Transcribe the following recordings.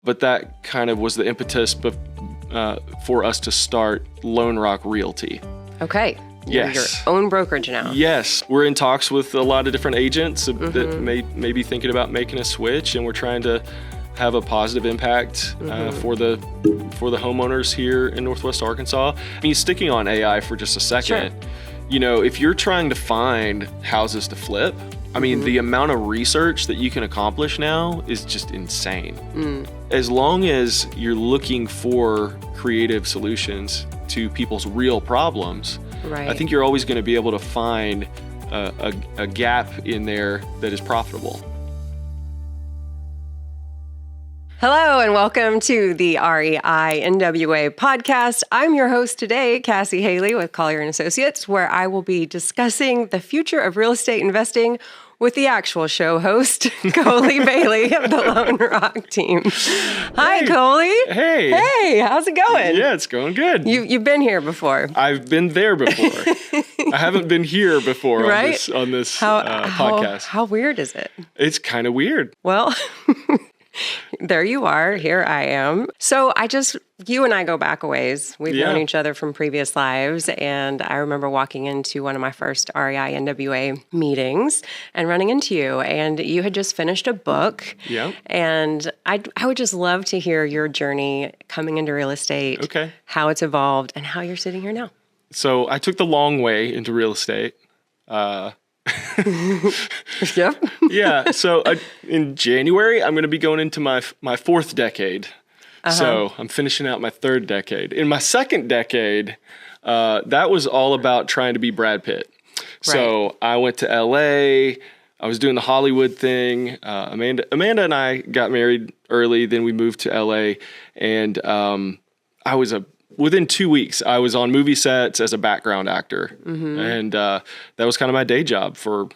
But that kind of was the impetus for us to start Lone Rock Realty. Okay. Yes. You're your own brokerage now. Yes. We're in talks with a lot of different agents that may be thinking about making a switch, and we're trying to have a positive impact for the homeowners here in Northwest Arkansas. I mean, sticking on AI for just a second, Sure. If you're trying to find houses to flip, I mean, the amount of research that you can accomplish now is just insane. As long as you're looking for creative solutions to people's real problems, Right. I think you're always going to be able to find a gap in there that is profitable. Hello and welcome to the REI NWA Podcast. I'm your host today, Cassie Haley with Collier & Associates, where I will be discussing the future of real estate investing with the actual show host, Colley Bailey of the Lone Rock team. Hi, Colley. Hey. Hey, how's it going? Yeah, it's going good. You've been here before. I've been there before. I haven't been here before Right? on this podcast. How weird is it? It's kind of weird. Well, there you are. Here I am. So you and I go back a ways. We've known each other from previous lives. And I remember walking into one of my first REI NWA meetings and running into you. And you had just finished a book. Yeah. And I would just love to hear your journey coming into real estate, Okay. how it's evolved, and how you're sitting here now. So I took the long way into real estate. Yep. Yeah. So in January, I'm going to be going into my fourth decade. So I'm finishing out my third decade. In my second decade, that was all about trying to be Brad Pitt. So I went to LA. I was doing the Hollywood thing. Amanda and I got married early. Then we moved to LA, and within 2 weeks, I was on movie sets as a background actor. And that was kind of my day job for,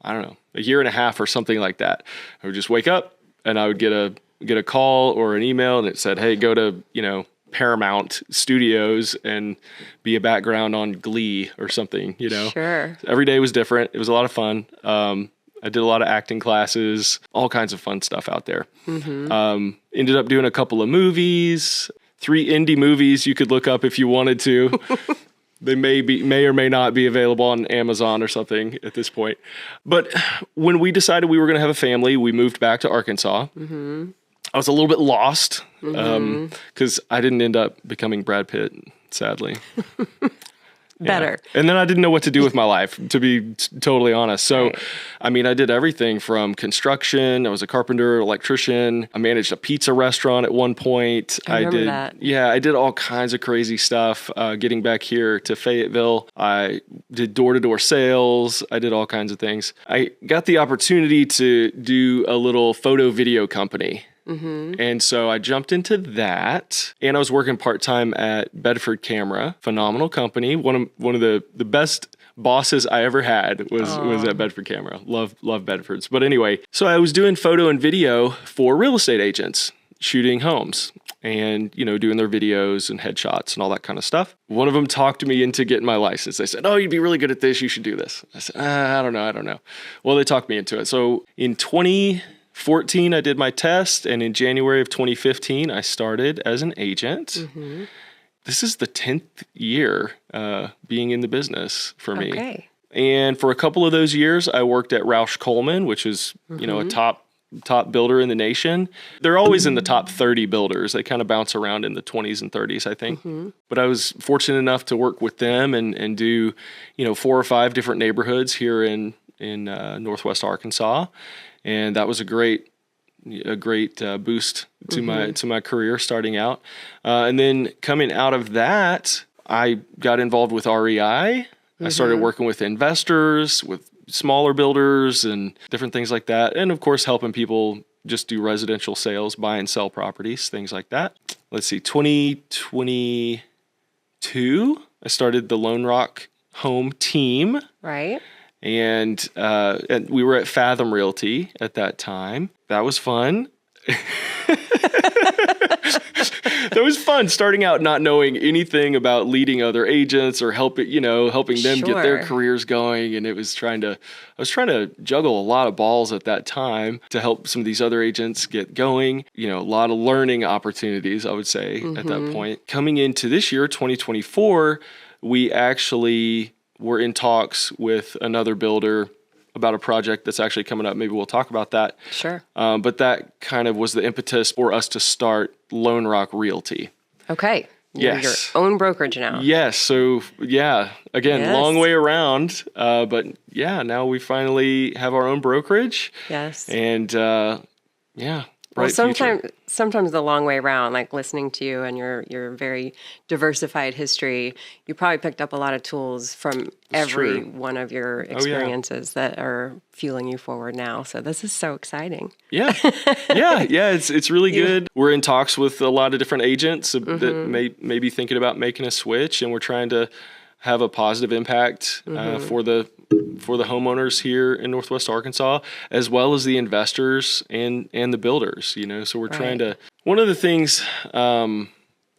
I don't know, a year and a half or something like that. I would just wake up and I would get a call or an email, and it said, hey, go to, Paramount Studios and be a background on Glee or something, Sure. Every day was different. It was a lot of fun. I did a lot of acting classes, all kinds of fun stuff out there. Ended up doing a couple of movies, 3 indie movies you could look up if you wanted to. They may or may not be available on Amazon or something at this point. But when we decided we were going to have a family, we moved back to Arkansas. I was a little bit lost because I didn't end up becoming Brad Pitt, sadly. Better. And then I didn't know what to do with my life, to be totally honest. So, I mean, I did everything from construction. I was a carpenter, electrician. I managed a pizza restaurant at one point. I remember that. Yeah, I did all kinds of crazy stuff. Getting back here to Fayetteville, I did door-to-door sales. I did all kinds of things. I got the opportunity to do a little photo video company. And so I jumped into that, and I was working part-time at Bedford Camera, phenomenal company. One of the best bosses I ever had was at Bedford Camera. Love Bedfords. But anyway, so I was doing photo and video for real estate agents, shooting homes and, doing their videos and headshots and all that kind of stuff. One of them talked me into getting my license. They said, oh, you'd be really good at this. You should do this. I said, I don't know. Well, they talked me into it. So in 2014, I did my test, and in January of 2015, I started as an agent. This is the 10th year being in the business for me. Okay. And for a couple of those years, I worked at Roush Coleman, which is, a top builder in the nation. They're always in the top 30 builders. They kind of bounce around in the 20s and 30s, I think. But I was fortunate enough to work with them and do, 4 or 5 different neighborhoods here in Northwest Arkansas. And that was a great boost to my career starting out. And then coming out of that, I got involved with REI. I started working with investors, with smaller builders and different things like that. And of course, helping people just do residential sales, buy and sell properties, things like that. Let's see, 2022, I started the Lone Rock Home team. Right. And we were at Fathom Realty at that time. That was fun. That was fun starting out not knowing anything about leading other agents or helping them get their careers going. And I was trying to juggle a lot of balls at that time to help some of these other agents get going. A lot of learning opportunities, I would say, at that point. Coming into this year, 2024, we actually were in talks with another builder about a project that's actually coming up. Maybe we'll talk about that. Sure. But that kind of was the impetus for us to start Lone Rock Realty. Okay. Yes. Your own brokerage now. Yes. So, again, long way around. But now we finally have our own brokerage. Yes. And, Well, sometimes the long way around, like listening to you and your very diversified history, you probably picked up a lot of tools from every one of your experiences that are fueling you forward now. So this is so exciting. Yeah. It's really good. We're in talks with a lot of different agents that may be thinking about making a switch, and we're trying to have a positive impact for the homeowners here in Northwest Arkansas, as well as the investors and the builders, So we're trying to, one of the things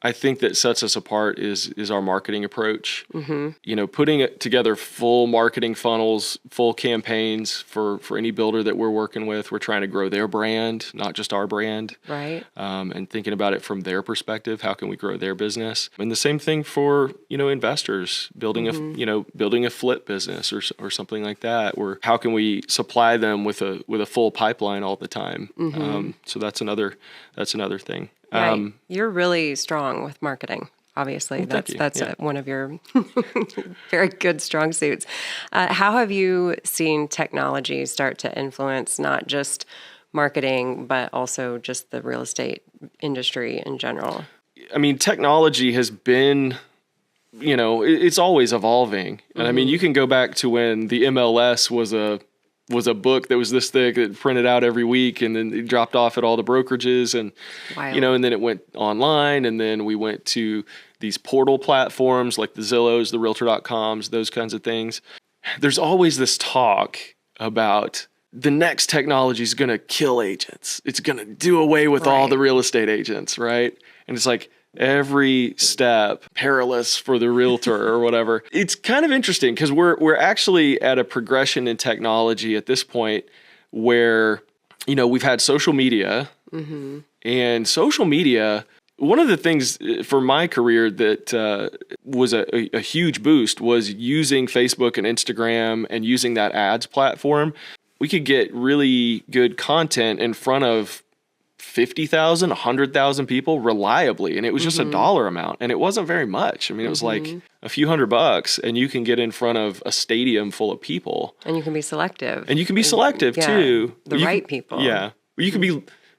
I think that sets us apart is our marketing approach. Putting together full marketing funnels, full campaigns for any builder that we're working with. We're trying to grow their brand, not just our brand. Right. And thinking about it from their perspective, how can we grow their business? And the same thing for, investors building a flip business or something like that, or how can we supply them with a full pipeline all the time? So that's another thing. Right. You're really strong with marketing. Obviously, that's one of your very good strong suits. How have you seen technology start to influence not just marketing, but also just the real estate industry in general? I mean, technology has been, it's always evolving. And I mean, you can go back to when the MLS was a book that was this thick that printed out every week, and then it dropped off at all the brokerages, and and then it went online, and then we went to these portal platforms like the Zillows, the Realtor.coms, those kinds of things. There's always this talk about the next technology is going to kill agents. It's going to do away with all the real estate agents, right? And it's like, every step perilous for the realtor or whatever. It's kind of interesting because we're actually at a progression in technology at this point where, we've had social media and social media. One of the things for my career that was a huge boost was using Facebook and Instagram and using that ads platform. We could get really good content in front of 50,000, 100,000 people reliably. And it was just a dollar amount. And it wasn't very much. I mean, it was like a few $100 and you can get in front of a stadium full of people. And you can be selective. Too. The right people. Yeah.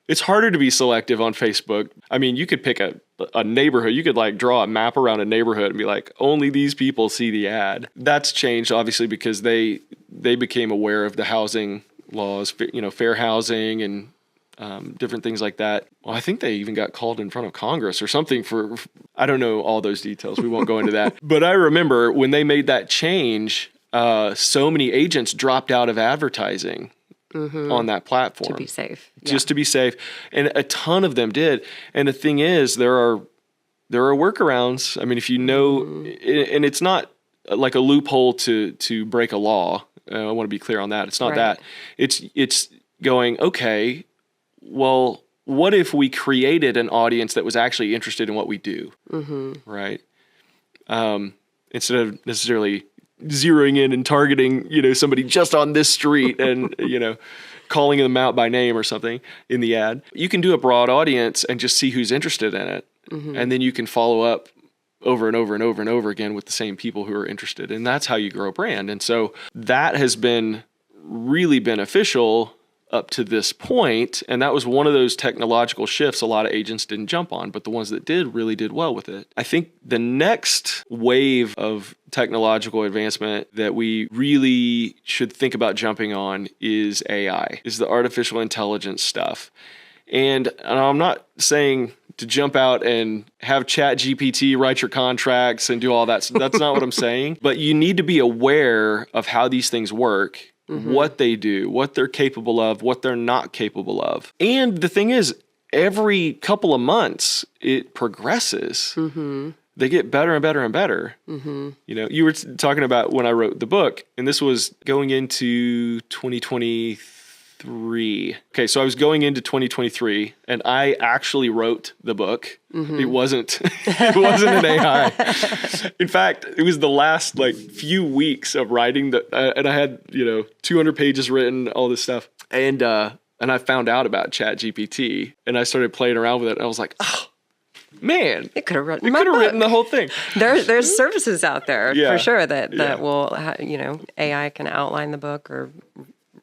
It's harder to be selective on Facebook. I mean, you could pick a neighborhood. You could like draw a map around a neighborhood and be like, only these people see the ad. That's changed obviously because they became aware of the housing laws, fair housing and different things like that. Well, I think they even got called in front of Congress or something I don't know all those details. We won't go into that. But I remember when they made that change, so many agents dropped out of advertising on that platform. To be safe. Just to be safe. And a ton of them did. And the thing is, there are workarounds. I mean, if and it's not like a loophole to break a law. I want to be clear on that. It's not that. It's going, okay, well, what if we created an audience that was actually interested in what we do, right? Instead of necessarily zeroing in and targeting, somebody just on this street and, calling them out by name or something in the ad. You can do a broad audience and just see who's interested in it. And then you can follow up over and over and over and over again with the same people who are interested. And that's how you grow a brand. And so that has been really beneficial up to this point, and that was one of those technological shifts a lot of agents didn't jump on, but the ones that did really did well with it. I think the next wave of technological advancement that we really should think about jumping on is AI, is the artificial intelligence stuff. And I'm not saying to jump out and have ChatGPT write your contracts and do all that. That's not what I'm saying. But you need to be aware of how these things work, what they do, what they're capable of, what they're not capable of. And the thing is, every couple of months it progresses. They get better and better and better. You know, you were talking about when I wrote the book, and this was going into 2023. Okay, so I was going into 2023, and I actually wrote the book. It wasn't an AI. In fact, it was the last like few weeks of writing and I had 200 pages written, all this stuff, and I found out about ChatGPT, and I started playing around with it, and I was like, oh. Man, it could have written the whole thing. There's services out there for sure that will, AI can outline the book or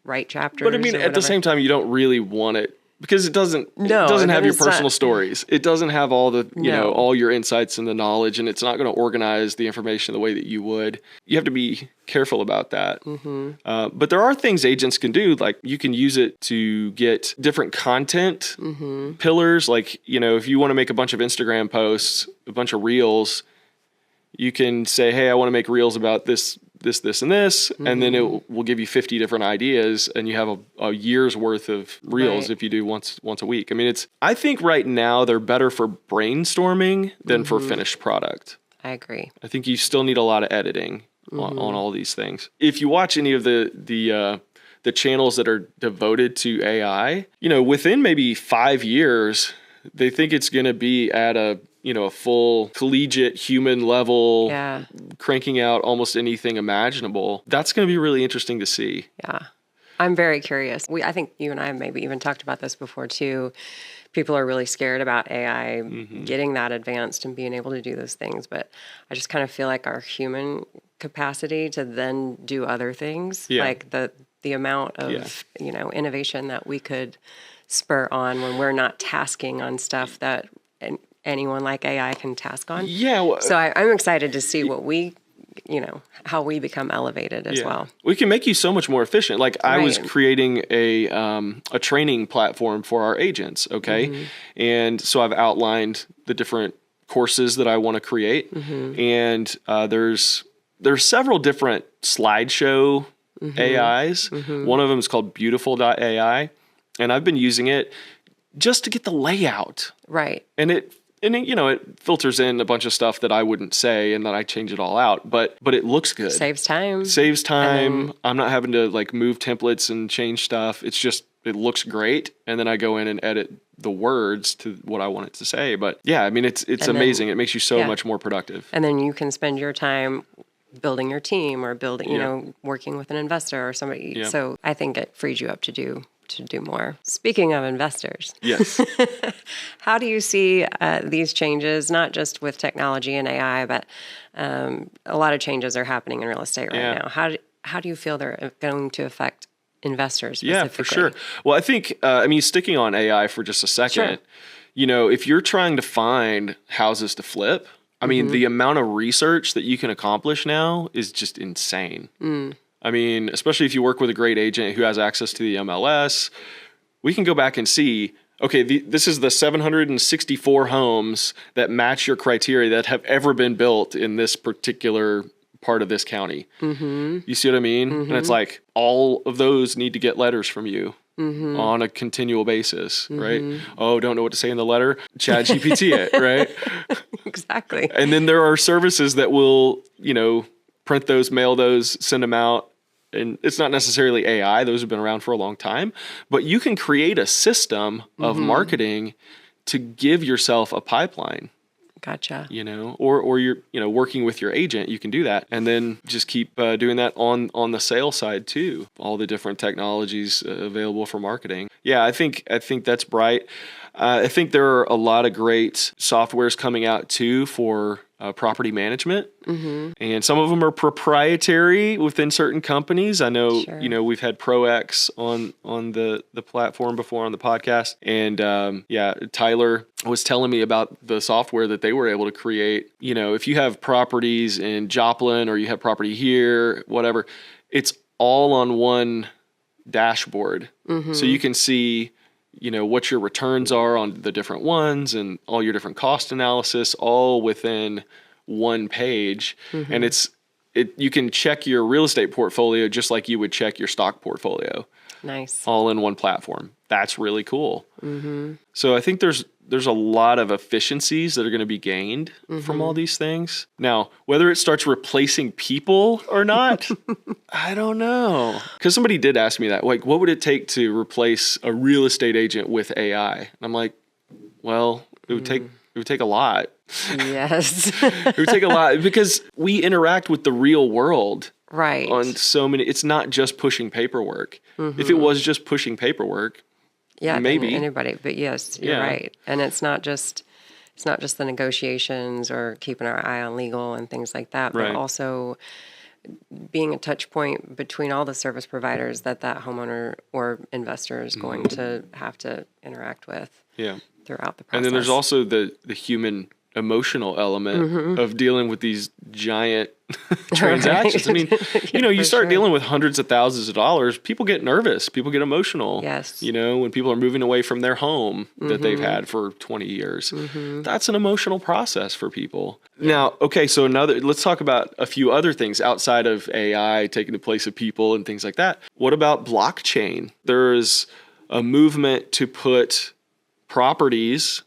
write chapters. But I mean, at the same time, you don't really want it because it doesn't have your personal stories. It doesn't have all the, all your insights and the knowledge, and it's not going to organize the information the way that you would. You have to be careful about that. But there are things agents can do, like you can use it to get different content pillars. Like, if you want to make a bunch of Instagram posts, a bunch of reels, you can say, hey, I want to make reels about this, and this, and then it will give you 50 different ideas, and you have a year's worth of reels if you do once a week. I mean, I think right now they're better for brainstorming than for finished product. I agree. I think you still need a lot of editing on all these things. If you watch any of the channels that are devoted to AI, within maybe 5 years, they think it's going to be at a full collegiate human level, cranking out almost anything imaginable. That's going to be really interesting to see. Yeah. I'm very curious. I think you and I maybe even talked about this before too. People are really scared about AI getting that advanced and being able to do those things. But I just kind of feel like our human capacity to then do other things, like the amount of, innovation that we could spur on when we're not tasking on stuff that anyone like AI can task on. Yeah. Well, so I'm excited to see what we, how we become elevated as well. We can make you so much more efficient. Like I was creating a training platform for our agents. Okay. And so I've outlined the different courses that I want to create. And there's several different slideshow AIs. One of them is called beautiful.ai. And I've been using it just to get the layout. Right. And it filters in a bunch of stuff that I wouldn't say, and then I change it all out. But it looks good. Saves time. I'm not having to like move templates and change stuff. It's just, it looks great. And then I go in and edit the words to what I want it to say. But yeah, I mean, it's amazing. It makes you so much more productive. And then you can spend your time building your team or building, working with an investor or somebody. Yeah. So I think it frees you up to do more. Speaking of investors. Yes. How do you see these changes, not just with technology and AI, but a lot of changes are happening in real estate right now. How do you feel they're going to affect investors specifically? Yeah, for sure. Well, I think, sticking on AI for just a second, if you're trying to find houses to flip, I mean, the amount of research that you can accomplish now is just insane. I mean, especially if you work with a great agent who has access to the MLS, we can go back and see, okay, this is the 764 homes that match your criteria that have ever been built in this particular part of this county. You see what I mean? And it's like, all of those need to get letters from you on a continual basis, right? Oh, don't know what to say in the letter? ChatGPT it, right? Exactly. And then there are services that will, print those, mail those, send them out. And it's not necessarily AI. Those have been around for a long time. But you can create a system of marketing to give yourself a pipeline. Gotcha. Or you're, working with your agent, you can do that. And then just keep doing that on the sales side too. All the different technologies available for marketing. Yeah, I think that's bright. I think there are a lot of great softwares coming out too for property management. And some of them are proprietary within certain companies. I know, we've had ProX on the platform before on the podcast. And Tyler was telling me about the software that they were able to create. If you have properties in Joplin or you have property here, whatever, it's all on one dashboard. So you can see what your returns are on the different ones and all your different cost analysis all within one page. And you can check your real estate portfolio just like you would check your stock portfolio. Nice. all in one platform. That's really cool. Mm-hmm. So I think there's a lot of efficiencies that are going to be gained from all these things. Now, whether it starts replacing people or not, I don't know. Because somebody did ask me that, like, what would it take to replace a real estate agent with AI? And I'm like, well, it would take a lot. Yes. It would take a lot because we interact with the real world. Right. On so many, it's not just pushing paperwork. If it was just pushing paperwork, maybe anybody. But yes, you're right. And it's not just the negotiations or keeping our eye on legal and things like that, but also being a touch point between all the service providers that homeowner or investor is going to have to interact with throughout the process. And then there's also the human emotional element of dealing with these giant transactions. Right. I mean, you start dealing with hundreds of thousands of dollars, people get nervous, people get emotional. Yes. When people are moving away from their home that they've had for 20 years. That's an emotional process for people. Now, okay, so let's talk about a few other things outside of AI taking the place of people and things like that. What about blockchain? There's a movement to put properties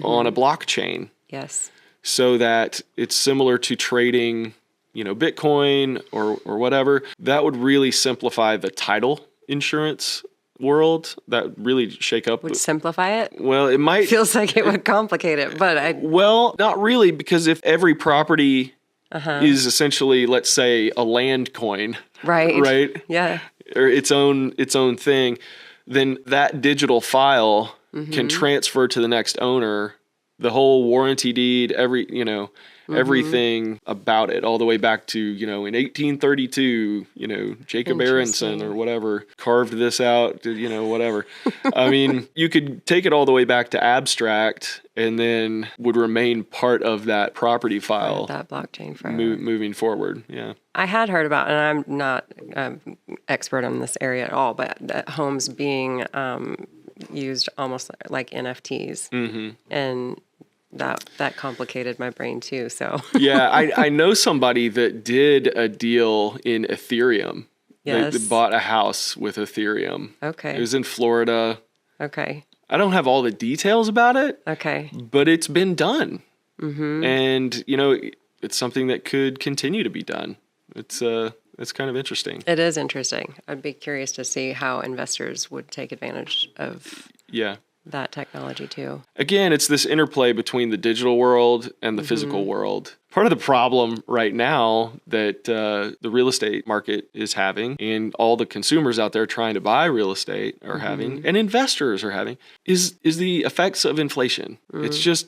on a blockchain. Yes. So that it's similar to trading, Bitcoin or whatever. That would really simplify the title insurance world. That really shake up. Would simplify it? Well, it might. Feels like it would complicate it, but Well, not really, because if every property is essentially, let's say, a land coin. Right. Right? Yeah. Or its own thing, then that digital file can transfer to the next owner. The whole warranty deed, everything about it, all the way back to, in 1832, Jacob Aronson or whatever carved this out, whatever. I mean, you could take it all the way back to abstract and then would remain part of that property file. That blockchain forever. Moving forward, yeah. I had heard about, and I'm not an expert on this area at all, but that homes being used almost like NFTs. And that complicated my brain too. So yeah, I know somebody that did a deal in Ethereum. Yes. They bought a house with Ethereum. Okay. It was in Florida. Okay. I don't have all the details about it. Okay. But it's been done. And, it's something that could continue to be done. It's kind of interesting. It is interesting. I'd be curious to see how investors would take advantage of that technology too. Again, it's this interplay between the digital world and the physical world. Part of the problem right now that the real estate market is having, and all the consumers out there trying to buy real estate are having, and investors are having, is the effects of inflation. It's just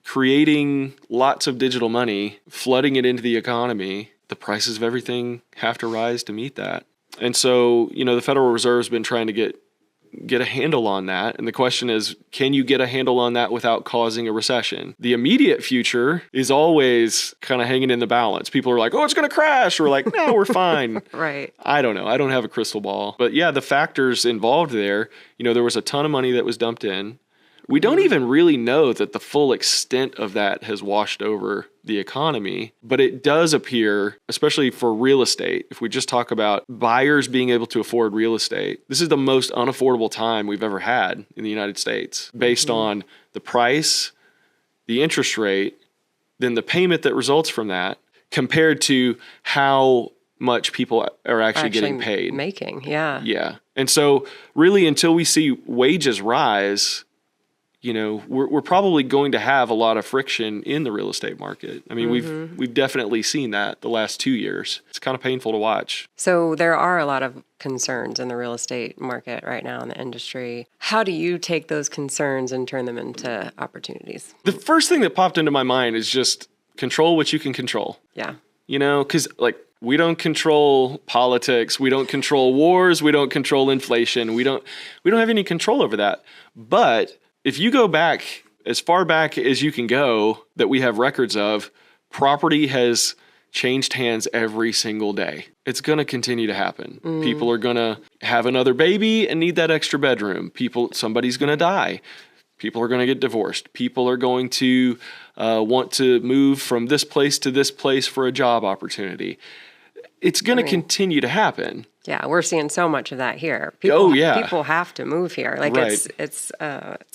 creating lots of digital money, flooding it into the economy. The prices of everything have to rise to meet that. And so, the Federal Reserve's been trying to get a handle on that. And the question is, can you get a handle on that without causing a recession? The immediate future is always kind of hanging in the balance. People are like, oh, it's going to crash. We're like, no, we're fine. Right. I don't know. I don't have a crystal ball. But yeah, the factors involved there, there was a ton of money that was dumped in. We don't even really know that the full extent of that has washed over the economy, but it does appear, especially for real estate, if we just talk about buyers being able to afford real estate, this is the most unaffordable time we've ever had in the United States based on the price, the interest rate, then the payment that results from that, compared to how much people are actually getting paid. Yeah. And so really until we see wages rise, we're probably going to have a lot of friction in the real estate market. I mean, we've definitely seen that the last 2 years. It's kind of painful to watch. So there are a lot of concerns in the real estate market right now in the industry. How do you take those concerns and turn them into opportunities? The first thing that popped into my mind is just control what you can control. Yeah. Because we don't control politics. We don't control wars. We don't control inflation. We don't have any control over that. But if you go back as far back as you can go that we have records of, property has changed hands every single day. It's going to continue to happen. People are going to have another baby and need that extra bedroom. Somebody's going to die. People are going to get divorced. People are going to want to move from this place to this place for a job opportunity. It's going to continue to happen. Yeah, we're seeing so much of that here. People have to move here. Like Right. it's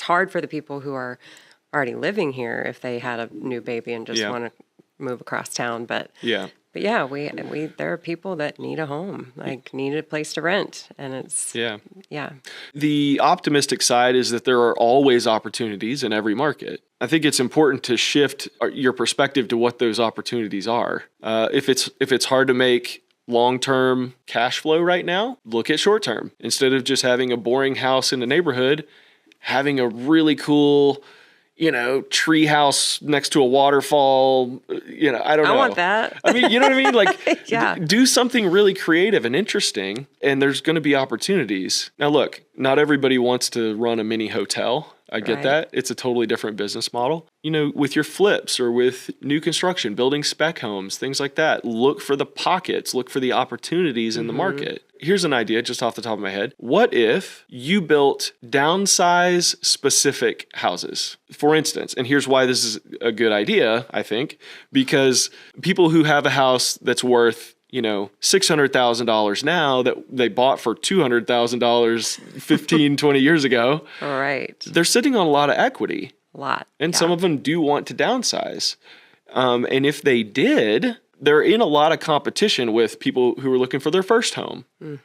hard for the people who are already living here if they had a new baby and just want to move across town. But yeah, we there are people that need a home, like need a place to rent, and it's The optimistic side is that there are always opportunities in every market. I think it's important to shift your perspective to what those opportunities are. If it's hard to make long-term cash flow right now, look at short-term. Instead of just having a boring house in the neighborhood, having a really cool, tree house next to a waterfall, I don't know. I want that. I mean, you know what I mean? Like, do something really creative and interesting, and there's going to be opportunities. Now, look, not everybody wants to run a mini hotel. I get that. It's a totally different business model. With your flips or with new construction, building spec homes, things like that, look for the pockets, look for the opportunities in the market. Here's an idea just off the top of my head. What if you built downsize specific houses? For instance, and here's why this is a good idea, I think, because people who have a house that's worth $600,000 now that they bought for $200,000 15, 20 years ago. Right. They're sitting on a lot of equity. A lot. And some of them do want to downsize. And if they did, they're in a lot of competition with people who are looking for their first home.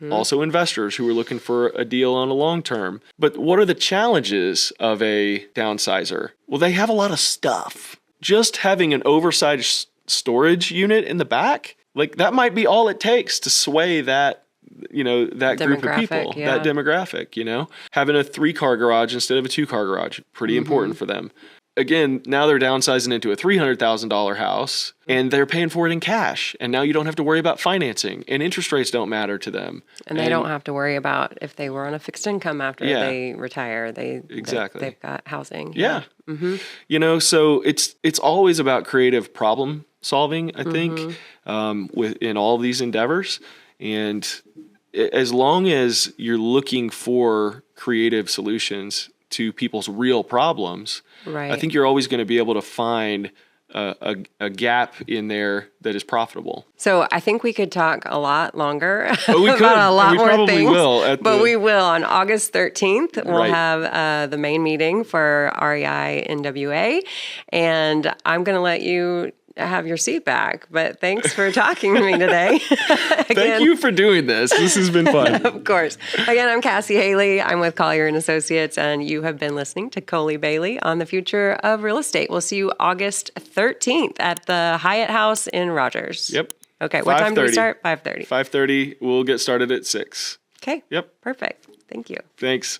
Also investors who are looking for a deal on a long term. But what are the challenges of a downsizer? Well, they have a lot of stuff. Just having an oversized storage unit in the back, like that might be all it takes to sway that, that group of people, that demographic, having a 3-car garage instead of a 2-car garage, pretty important for them. Again, now they're downsizing into a $300,000 house and they're paying for it in cash. And now you don't have to worry about financing and interest rates don't matter to them. And they don't have to worry about if they were on a fixed income after they retire. They've got housing. Yeah. So it's always about creative problem solving, I think, in all these endeavors. And as long as you're looking for creative solutions to people's real problems, I think you're always going to be able to find a gap in there that is profitable. So I think we could talk a lot longer we could. about a lot more probably things. We will on August 13th. We'll have the main meeting for REI NWA, and I'm going to let you have your seat back. But thanks for talking to me today. Thank you for doing this. This has been fun. Of course. Again, I'm Cassie Haley. I'm with Colley Associates, and you have been listening to Colley Bailey on the future of real estate. We'll see you August 13th at the Hyatt House in Rogers. Yep. Okay. What time do we start? 5:30. 5:30. We'll get started at 6. Okay. Yep. Perfect. Thank you. Thanks.